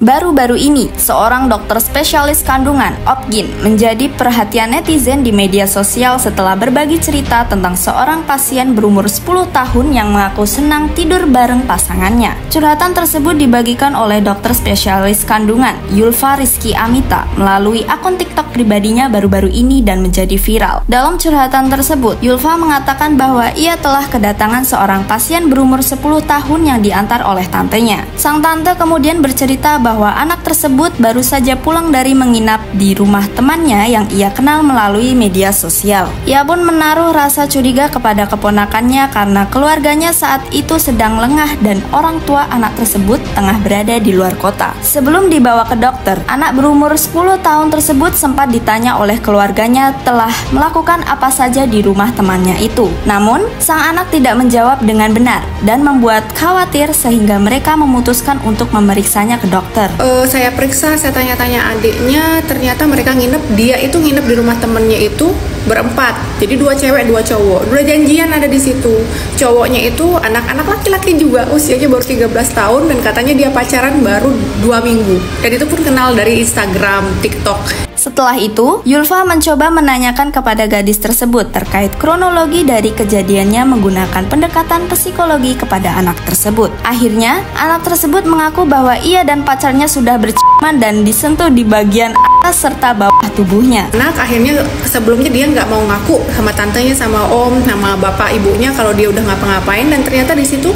Baru-baru ini, seorang dokter spesialis kandungan, Opgyn, menjadi perhatian netizen di media sosial setelah berbagi cerita tentang seorang pasien berumur 10 tahun yang mengaku senang tidur bareng pasangannya. Curhatan tersebut dibagikan oleh dokter spesialis kandungan, Yulfa Rizky Amita, melalui akun TikTok pribadinya baru-baru ini dan menjadi viral. Dalam curhatan tersebut, Yulfa mengatakan bahwa ia telah kedatangan seorang pasien berumur 10 tahun yang diantar oleh tantenya. Sang tante kemudian bercerita bahwa anak tersebut baru saja pulang dari menginap di rumah temannya yang ia kenal melalui media sosial. Ia pun menaruh rasa curiga kepada keponakannya karena keluarganya saat itu sedang lengah dan orang tua anak tersebut tengah berada di luar kota. Sebelum dibawa ke dokter, anak berumur 10 tahun tersebut sempat ditanya oleh keluarganya telah melakukan apa saja di rumah temannya itu. Namun, sang anak tidak menjawab dengan benar dan membuat khawatir sehingga mereka memutuskan untuk memeriksanya ke dokter. Saya periksa, saya tanya-tanya adiknya, ternyata mereka dia itu nginep di rumah temennya itu berempat. Jadi 2 cewek, 2 cowok. Udah janjian ada di situ. Cowoknya itu anak-anak laki-laki juga, usianya baru 13 tahun dan katanya dia pacaran baru 2 minggu. Dan itu pun kenal dari Instagram, TikTok. Setelah itu, Yulfa mencoba menanyakan kepada gadis tersebut terkait kronologi dari kejadiannya menggunakan pendekatan psikologi kepada anak tersebut. Akhirnya, anak tersebut mengaku bahwa ia dan pacarnya sudah berciuman dan disentuh di bagian atas serta bawah tubuhnya. Anak akhirnya sebelumnya dia nggak mau ngaku sama tantenya, sama om, sama bapak ibunya kalau dia udah ngapa-ngapain, dan ternyata di situ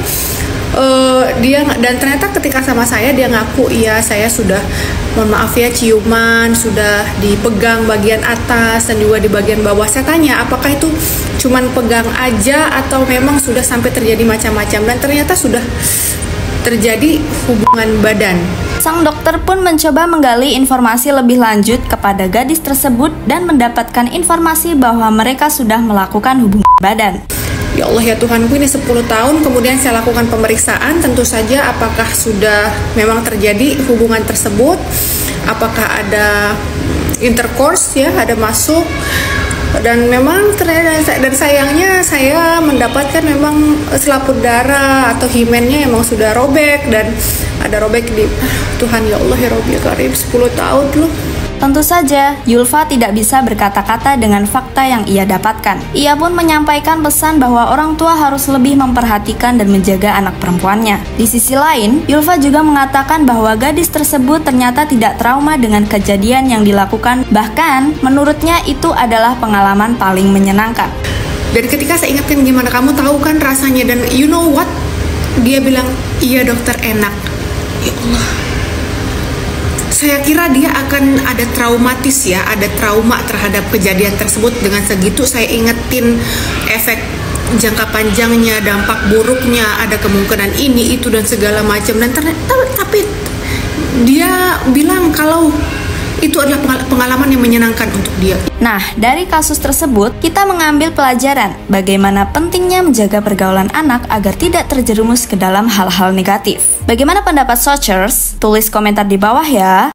ternyata ketika sama saya dia ngaku, iya saya sudah, mohon maaf ya, ciuman, sudah dipegang bagian atas dan juga di bagian bawah. Saya tanya apakah itu cuman pegang aja atau memang sudah sampai terjadi macam-macam, dan ternyata sudah terjadi hubungan badan. Sang dokter pun mencoba menggali informasi lebih lanjut kepada gadis tersebut dan mendapatkan informasi bahwa mereka sudah melakukan hubungan badan. Ya Allah ya Tuhanku, ini 10 tahun kemudian saya lakukan pemeriksaan, tentu saja apakah sudah memang terjadi hubungan tersebut, apakah ada intercourse ya, ada masuk, dan memang ternyata, dan sayangnya saya mendapatkan memang selaput darah atau himennya memang sudah robek, dan ada robek di Tuhan ya Allah ya Rabbi Karim, 10 tahun loh. Tentu saja, Yulfa tidak bisa berkata-kata dengan fakta yang ia dapatkan. Ia pun menyampaikan pesan bahwa orang tua harus lebih memperhatikan dan menjaga anak perempuannya. Di sisi lain, Yulfa juga mengatakan bahwa gadis tersebut ternyata tidak trauma dengan kejadian yang dilakukan. Bahkan, menurutnya itu adalah pengalaman paling menyenangkan. Dan ketika saya ingatkan gimana kamu tahu kan rasanya, dan you know what? Dia bilang, iya dokter, enak. Ya Allah. Saya kira dia akan ada traumatis ya, ada trauma terhadap kejadian tersebut. Dengan segitu saya ingetin efek jangka panjangnya, dampak buruknya, ada kemungkinan ini, itu, dan segala macam. Dan ternyata, tapi dia bilang kalau itu adalah pengalaman yang menyenangkan untuk dia. Nah, dari kasus tersebut, kita mengambil pelajaran bagaimana pentingnya menjaga pergaulan anak agar tidak terjerumus ke dalam hal-hal negatif. Bagaimana pendapat Sochers? Tulis komentar di bawah ya.